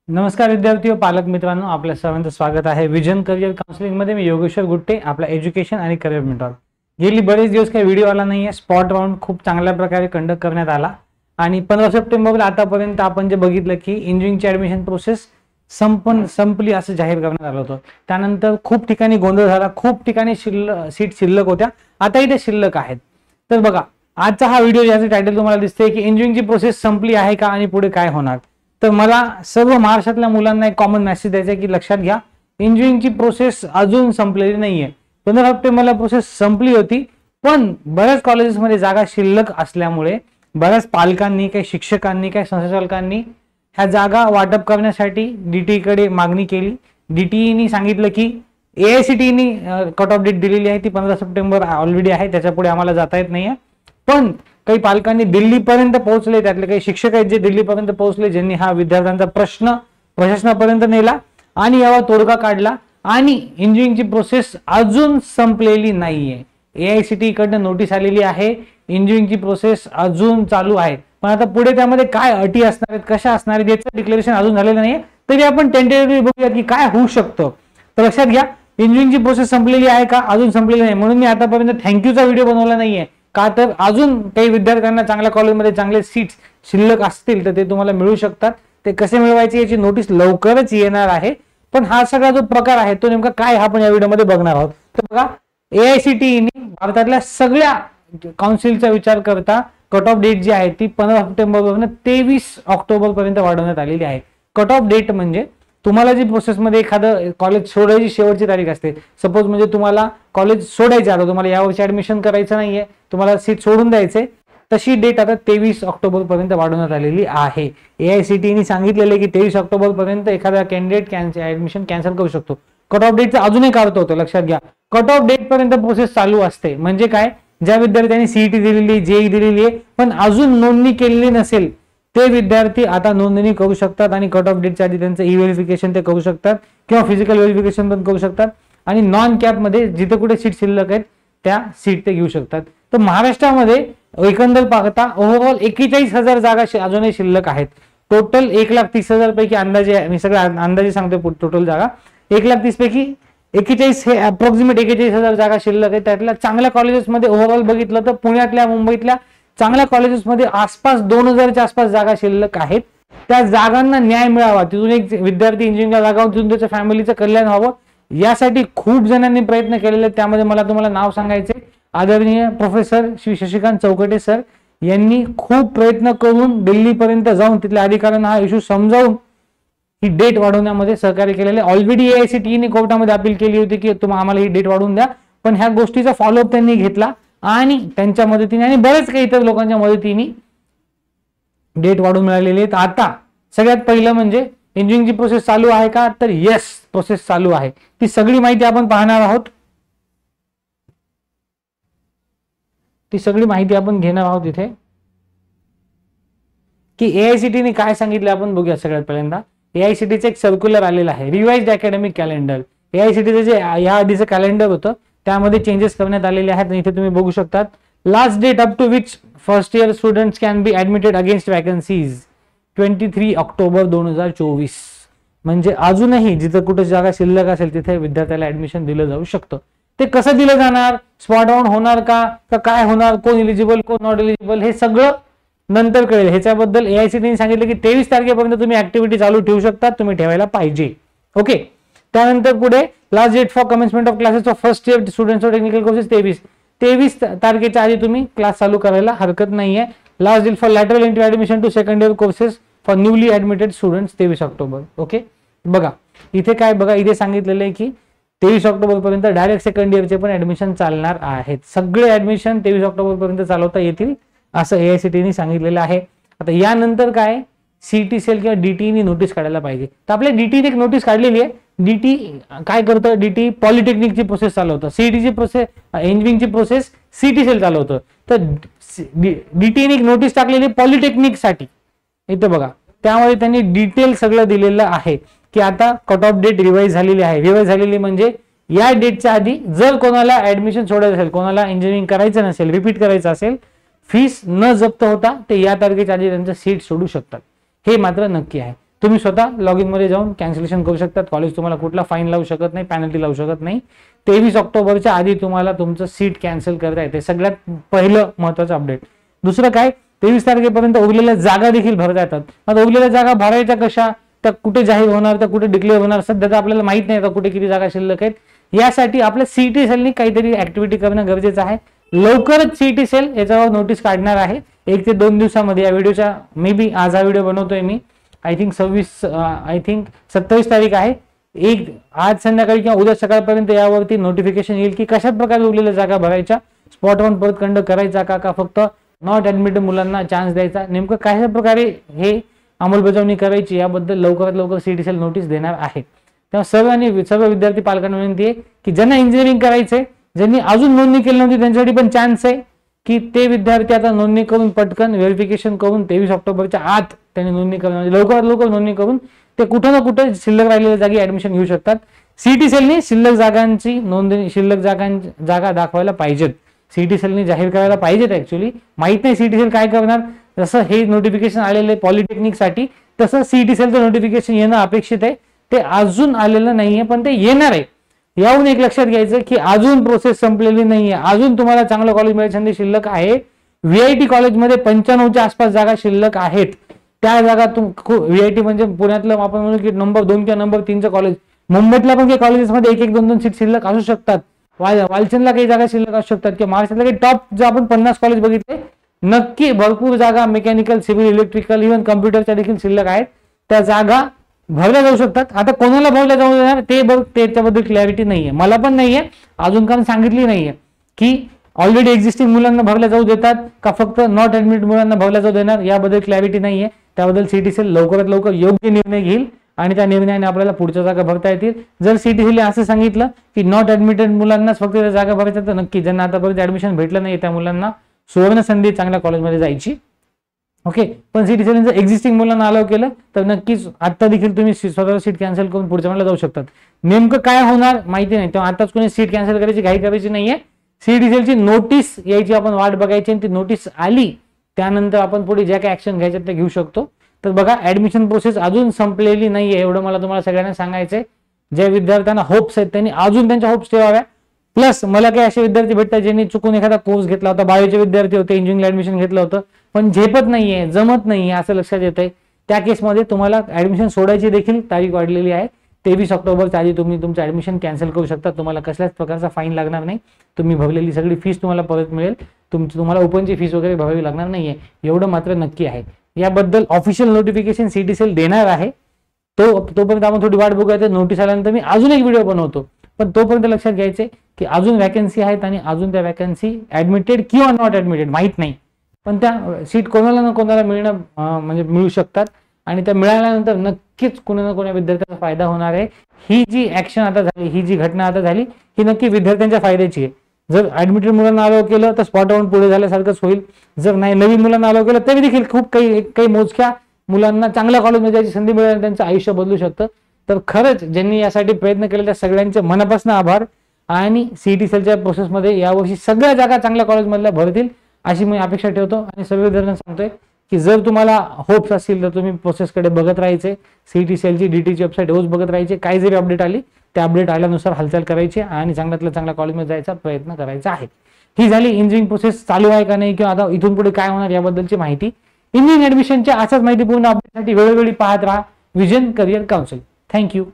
नमस्कार विद्यार्थी व पालक मित्रांनो, आपल्या सर्वांचं स्वागत आहे विजन करिअर काउन्सिलिंग मध्ये। मी योगेश्वर गुट्टे, आपला एज्युकेशन आणि करिअर मेंटॉर। गेली बरेच दिवस काही व्हिडिओ आला नाहीये। स्पॉट राऊंड खूप चांगल्या प्रकारे कंडक्ट करण्यात आला आणि 15 सप्टेंबरला आतापर्यंत आपण जे बघितलं की इंजिनिअरिंगची ऍडमिशन प्रोसेस संपली असं जाहीर करण्यात आलं होतं। त्यानंतर खूप ठिकाणी गोंधळ झाला, खूप ठिकाणी सीट शिल्लक होत्या, आताही ते शिल्लक आहेत। तर बघा, आजचा हा व्हिडिओ ज्याचं टायटल तुम्हाला दिसतंय की इंजिनिअरिंगची प्रोसेस संपली आहे का आणि पुढे काय होणार। तर मला सर्व महाराष्ट्रातल्या मुलांना एक कॉमन मेसेज द्यायचा आहे की लक्षात घ्या, इंजिनिअरिंगची प्रोसेस अजून संपलेली नाहीये। 15 सप्टेंबरला प्रोसेस संपली होती, पण बऱ्याच कॉलेजेसमध्ये जागा शिल्लक असल्यामुळे बऱ्याच पालकांनी, काही शिक्षकांनी, काही संचालकांनी ह्या जागा वाटप करण्यासाठी डीटी कडे मागणी केली। डीटीईनी सांगितलं की एआयसीटीईनी कट ऑफ डेट दिलेली आहे, ती 15 सप्टेंबर ऑलरेडी आहे, त्याच्या पुढे आम्हाला जाता येत नाहीये। पण काही पालकांनी दिल्लीपर्यंत पोहोचले, त्यातले काही शिक्षक आहेत जे दिल्लीपर्यंत पोहोचले, ज्यांनी हा विद्यार्थ्यांचा प्रश्न प्रशासनापर्यंत नेला आणि यावर तोडगा काढला। आणि इंजिनिअरिंगची प्रोसेस अजून संपलेली नाहीये। एआयसीटीई कडनं नोटीस आलेली आहे, इंजिनिअरिंगची प्रोसेस अजून चालू आहे, पण आता पुढे त्यामध्ये काय अटी असणार आहेत, कशा असणार आहेत याचं डिक्लेरेशन अजून झालेलं नाहीये। तरी आपण टेंटेटिव्हली बघूया की काय होऊ शकतं। तर लक्षात घ्या, इंजिनिअरिंगची प्रोसेस संपलेली आहे का, अजून संपलेली नाही। म्हणून मी आतापर्यंत थँक्यूचा व्हिडिओ बनवला नाहीये, का तर अजून काही विद्यार्थ्यांना चांगल्या कॉलेजमध्ये चांगले सीट्स शिल्लक असतील तर ते तुम्हाला मिळू शकतात। ते कसे मिळवायचे याची नोटीस लवकरच येणार आहे। पण हा सगळा जो प्रकार आहे तो नेमका काय हा आपण या व्हिडिओमध्ये बघणार आहोत। तर बघा, एआयसीटीईने भारतातल्या सगळ्या काउन्सिलचा विचार करता कट ऑफ डेट जी आहे ती 15 सप्टेंबर पासून 23 ऑक्टोबर पर्यंत वाढवण्यात आलेली आहे। कट ऑफ डेट म्हणजे तुम्हाला जी प्रोसेसमध्ये एखादं कॉलेज सोडायची शेवटची तारीख असते, सपोज म्हणजे तुम्हाला कॉलेज सोडायचं आता, तुम्हाला यावर्षी ऍडमिशन करायचं नाहीये, तुम्हाला सीट सोडून द्यायचे, तशी डेट आता 23 ऑक्टोबर पर्यंत वाढवण्यात आलेली आहे। एआयसीटीईने सांगितलेले की 23 ऑक्टोबर पर्यंत एखादा कॅन्डिडेट ऍडमिशन कॅन्सल करू शकतो। कट ऑफ डेटचा अजून एक अर्थ होतो, लक्षात घ्या, कट ऑफ डेट पर्यंत प्रोसेस चालू असते। म्हणजे काय, ज्या विद्यार्थ्यांनी सीईटी दिलेली, जेई दिलेली आहे पण अजून नोंदणी केलेली नसेल, ते विद्यार्थी आता नोंदणी करू शकतात आणि कट ऑफ डेटच्या आधी त्यांचं ई व्हेरिफिकेशन ते करू शकतात किंवा फिजिकल व्हेरिफिकेशन पण करू शकतात आणि नॉन कॅप मध्ये जिथे कुठे सीट शिल्लक आहेत त्या सीट ते घेऊ शकतात। तर महाराष्ट्रामध्ये एकंदर पाहता ओव्हरऑल 41,000 जागा अजूनही शिल्लक आहेत। टोटल 1,30,000 पैकी अंदाजे, मी सगळं अंदाजे सांगतो, टोटल जागा 1,30,000 पैकी 41 हे अप्रॉक्सिमेट 41,000 जागा शिल्लक आहेत। त्यातल्या चांगल्या कॉलेजेसमध्ये ओव्हरऑल बघितलं तर पुण्यातल्या, मुंबईतल्या चांगल्या कॉलेजेसमध्ये आसपास 2,000च्या आसपास जागा शिल्लक आहेत। त्या जागांना न्याय मिळावा, तिथून एक विद्यार्थी इंजिनिअरिंगला जागा, तिथून त्याच्या फॅमिलीचं कल्याण व्हावं, यासाठी खूप जणांनी प्रयत्न केलेले। त्यामध्ये मला तुम्हाला नाव सांगायचे, आदरणीय प्रोफेसर श्री शशिकांत चौकटे सर यांनी खूप प्रयत्न करून दिल्लीपर्यंत जाऊन तिथल्या अधिकाऱ्यांना हा इश्यू समजावून ही डेट वाढवण्यामध्ये सहकार्य केलेले। ऑलरेडी एआयसीटीईने कोर्टामध्ये अपील केली होती की तुम्ही आम्हाला ही डेट वाढवून द्या, पण ह्या गोष्टीचा फॉलोअप त्यांनी घेतला आणि त्यांच्या मदतीने आणि बरेच काही इतर लोकांच्या मदतीने डेट वाढवून मिळालेली आहे। आता सगळ्यात पहिलं म्हणजे इंजिनिअरिंगची प्रोसेस चालू आहे का, तर येस, प्रोसेस चालू आहे। ती सगळी माहिती आपण पाहणार आहोत, ती सगळी माहिती आपण घेणार आहोत इथे की एआयसीटीने काय सांगितलं आपण बघूया। सगळ्यात पहिल्यांदा एआयसीटीचं एक सर्क्युलर आलेलं आहे, रिवाइज्ड अकॅडमिक कॅलेंडर। एआयसीटीचं जे या आधीचं कॅलेंडर होतं त्यामध्ये चेंजेस करण्यात आलेले आहेत। इथे तुम्ही बघू शकतात, last date up to which first year students can be admitted against vacancies 23 October 2024। म्हणजे अजूनही जिथं कुठे जागा शिल्लक असेल तिथे विद्यार्थ्याला ऍडमिशन दिलं जाऊ शकतं। ते कसं दिलं जाणार, स्पॉट राऊंड होणार का काय होणार, कोण एलिजिबल कोण नॉट एलिजिबल हे सगळं नंतर कळेल। ह्याच्याबद्दल एआयसीटीने सांगितलं की 23 तारखेपर्यंत तुम्ही ऍक्टिव्हिटी चालू ठेवू शकता, तुम्ही ठेवायला पाहिजे। ओके, त्यानंतर पुढे last date for commencement of classes for first year students of technical courses 23 तारखेच्या आधी तुम्ही क्लास चालू करायला हरकत नाहीये। Last date for lateral entry admission to second year courses for newly admitted students 23 October. Okay, बघा इथे काय, बघा इथे सांगितलेलं आहे की 23 ऑक्टोबर पर्यंत डायरेक्ट सेकंड इयरचे पण ऍडमिशन चालणार आहेत। सगळे ऍडमिशन 23 ऑक्टोबर पर्यंत चालवता येतील असं एआयसीटीने सांगितलेलं आहे। आता यानंतर काय, सीटी सेल किंवा डीटीने नोटीस काढायला पाहिजे। तर आपल्या डीटीने एक नोटीस काढलेली आहे। डीटी काय करतं, डीटी पॉलिटेक्निकची प्रोसेस चालवतं, सीईटीची प्रोसेस, इंजिनिअरिंगची प्रोसेस सीटी सेल चालवतं। तर डीटीने एक नोटीस टाकलेली पॉलिटेक्निक साठी, इथे बघा, त्यामध्ये त्यांनी डिटेल सगळं दिलेलं आहे की आता कट ऑफ डेट रिवाइज झालेली आहे। रिवाइज झालेली म्हणजे या डेटच्या आधी जर कोणाला ऍडमिशन सोडायचं असेल, कोणाला इंजिनिअरिंग करायचं नसेल, रिपीट करायचं असेल, फीस न जप्त होता ते या तारखेच्या आधी त्यांचं सीट सोडू शकतात, हे मात्र नक्की आहे। तुम्ही स्वतः लॉग इन मध्ये जाऊन कॅन्सलेशन करू शकतात. कॉलेज तुम्हाला कुठला फाईन लावू शकत नाही, पेनल्टी लावू शकत नाही. 23 ऑक्टोबरच्या आधी तुम्हाला तुमचं सीट कॅन्सल करता येते. सगळ्यात पहिलं महत्वाचं अपडेट. दुसरं काय, 23 तारखेपर्यंत उरलेल्या जागा देखील भरता येतात. आता उरलेल्या जागा भरायच्या कशा, त्या कुठे जाहीर होणार, त्या कुठे डिक्लेअर होणार, सध्या तर आपल्याला माहित नाही कुठे किती जागा शिल्लक आहेत. यासाठी आपल्या सीईटी सेलनी काहीतरी ऍक्टिव्हिटी करणं गरजेचं आहे. लवकरच सीईटी सेल याच्यावर नोटीस काढणार आहे 1 ते 2 दिवसामध्ये. या व्हिडिओच्या मे बी आज हा व्हिडिओ बनवतोय मी, आय थिंक 27 तारीख आहे. आज संध्याकाळी किंवा उद्या सकाळपर्यंत यावरती नोटिफिकेशन येईल की कशा प्रकारे उरलेल्या जागा भरायच्या, स्पॉट वन परत कंडक्ट करायचा का फक्त नॉट ऍडमिटेड मुलांना चान्स द्यायचा, नेमकं कशा प्रकारे हे अंमलबजावणी करायची याबद्दल लवकरात लवकर सीईटी सेल नोटीस देणार आहे. तेव्हा सर्व विद्यार्थी पालकांना विनंती आहे की ज्यांना इंजिनिअरिंग करायचंय, ज्यांनी अजून नोंदणी केली नव्हती त्यांच्यासाठी पण चान्स आहे की ते विद्यार्थी आता नोंदणी करून पटकन व्हेरिफिकेशन करून 23 ऑक्टोबरच्या आत त्यांनी नोंदणी करून, म्हणजे लवकरात लवकर नोंदणी करून ते कुठं ना कुठे शिल्लक राहिलेल्या जागी ऍडमिशन घेऊ शकतात. सीईटी सेलनी शिल्लक जागांची नोंदणी, शिल्लक जागा दाखवायला पाहिजेत. सीईटी सेलनी जाहीर करायला पाहिजेत. ऍक्च्युअली माहित नाही सीईटी सेल काय करणार. जसं हे नोटिफिकेशन आलेलं आहे पॉलिटेक्निकसाठी, तसं सीईटी सेलचं नोटिफिकेशन येणं अपेक्षित आहे. ते अजून आलेलं नाहीये पण ते येणार आहे. याहून एक लक्षात घ्यायचं की अजून प्रोसेस संपलेली नाहीये. अजून तुम्हाला चांगलं कॉलेज मिळायची संधी शिल्लक आहे. व्हीआयटी कॉलेजमध्ये 95च्या आसपास जागा शिल्लक आहेत. त्या जागा व्हीआयटी म्हणजे पुण्यातलं आपण म्हणू की नंबर 2 किंवा नंबर 3चं कॉलेज. मुंबईतल्या पण काही कॉलेजेसमध्ये 1-1, 2-2 सीट शिल्लक असू शकतात. वालचंदला काही जागा शिल्लक असू शकतात किंवा महाराष्ट्रातले काही टॉप जर आपण 50 कॉलेज बघितले, नक्की भरपूर जागा मेकॅनिकल, सिव्हिल, इलेक्ट्रिकल, इव्हन कम्प्युटरच्या देखील शिल्लक आहेत. त्या जागा भरल्या जाऊ शकतात. आता कोणाला भरल्या जाऊ देणार ते बघ, त्याच्याबद्दल क्लॅरिटी नाहीये, मला पण नाहीये, अजून कारण सांगितली नाहीये की ऑलरेडी एक्झिस्टिंग मुलांना भरल्या जाऊ देतात का फक्त नॉट ऍडमिट मुलांना भरल्या जाऊ देणार, याबद्दल क्लॅरिटी नाहीये. त्याबद्दल सीईटी सेल लवकरात लवकर योग्य निर्णय घेईल आणि त्या निर्णयाने आपल्याला पुढच्या जागा भरता येतील. जर सीईटी सेल असं सांगितलं की नॉट ऍडमिटेड मुलांनाच फक्त त्या जागा भरायच्या, तर नक्की ज्यांना आतापर्यंत ऍडमिशन भेटलं नाही त्या मुलांना सुवर्ण संधी चांगल्या कॉलेजमध्ये जायची. ओके, पण सीईटी सेल जर एक्झिस्टिंग मुलांना अलाव केलं तर नक्कीच आता देखील तुम्ही स्वतः सीट कॅन्सल करून पुढच्या महिन्याला जाऊ शकतात. नेमकं काय होणार माहिती नाही, तेव्हा आताच कोणी सीट कॅन्सल करायची घाई करायची नाहीये. सीईटी सेलची नोटीस यायची आपण वाट बघायची आणि ती नोटीस आली त्यानंतर आपण पुढे ज्या काही ऍक्शन घ्यायच्या त्या घेऊ शकतो. तर बघा, ऍडमिशन प्रोसेस अजून संपलेली नाहीये, एवढं मला तुम्हाला सगळ्यांना सांगायचंय. ज्या विद्यार्थ्यांना होप्स आहेत त्यांनी अजून त्यांच्या होप्स ठेवाव्या. प्लस मला काही असे विद्यार्थी भेटतात ज्यांनी चुकून एखादा कोर्स घेतला होता, बायोचे विद्यार्थी होते, इंजिनिअरिंग ऍडमिशन घेतलं होतं पण झेपत नाहीये, जमत नाहीये असं लक्षात येतंय. त्या केसमध्ये तुम्हाला ऍडमिशन सोडायची देखील तारीख वाढलेली आहे. 23 ऑक्टोबरच्या आधी तुम्ही तुमचं ऍडमिशन कॅन्सल करू शकता. तुम्हाला कसल्याच प्रकारचा फाईन लागणार नाही. तुम्ही भरलेली सगळी फीस तुम्हाला परत मिळेल. तुम्हाला ओपनची फीस वगैरे भरावी लागणार नाहीये, एवढं मात्र नक्की आहे. याबद्दल ऑफिशियल नोटिफिकेशन सीईटी सेल देणार आहे. तोपर्यंत आपण थोडी वाट बघूया. नोटीस आल्यानंतर मी अजून एक व्हिडिओ बनवतो, पण तोपर्यंत लक्षात घ्यायचे की अजून वॅकन्सी आहेत आणि अजून त्या वॅकन्सी ऍडमिटेड किंवा नॉट ऍडमिटेड माहित नाही, पण त्या सीट कोणाला ना कोणाला मिळणं म्हणजे मिळू शकतात आणि त्या मिळाल्यानंतर नक्कीच कोणा ना कोणा विद्यार्थ्यांचा फायदा होणार आहे. ही जी ऍक्शन आता झाली, ही जी घटना आता झाली, ही नक्की विद्यार्थ्यांच्या फायद्याची आहे. जर ऍडमिटेड मुलांना अलाव केलं तर स्पॉट राऊंड पुढे झाल्यासारखंच होईल. जर नाही नवीन मुलांना अलाव केलं तरी देखील खूप काही मोजक्या मुलांना चांगल्या कॉलेजमध्ये जायची संधी मिळेल, त्यांचं आयुष्य बदलू शकतं. तर खरंच ज्यांनी यासाठी प्रयत्न केले त्या सगळ्यांचे मनापासून आभार. आणि सीईटी सेलच्या प्रोसेसमध्ये यावर्षी सगळ्या जागा चांगल्या कॉलेजमधल्या भरतील अशी मी अपेक्षा ठेवतो. आणि सर्व विद्यार्थ्यांना सांगतोय की जर तुम्हाला होप्स असतील तर तुम्ही प्रोसेसकडे बघत राहायचे. सीईटी सेलची डीटीची वेबसाईट रोज बघत राहायचे. काही जरी अपडेट आली त्या अपडेट आल्यानुसार हालचाल करायची आणि चांगल्यातल्या चांगल्या कॉलेजमध्ये जायचा प्रयत्न करायचा आहे. ही झाली इंजिनिअरिंग प्रोसेस चालू आहे का नाही किंवा आता इथून पुढे काय होणार याबद्दलची माहिती. इंजिनिअरिंग ऍडमिशनच्या अशाच माहितीपूर्ण अपडेटसाठी वेळोवेळी पाहत राहा विजन करिअर काउन्सिल. थँक्यू.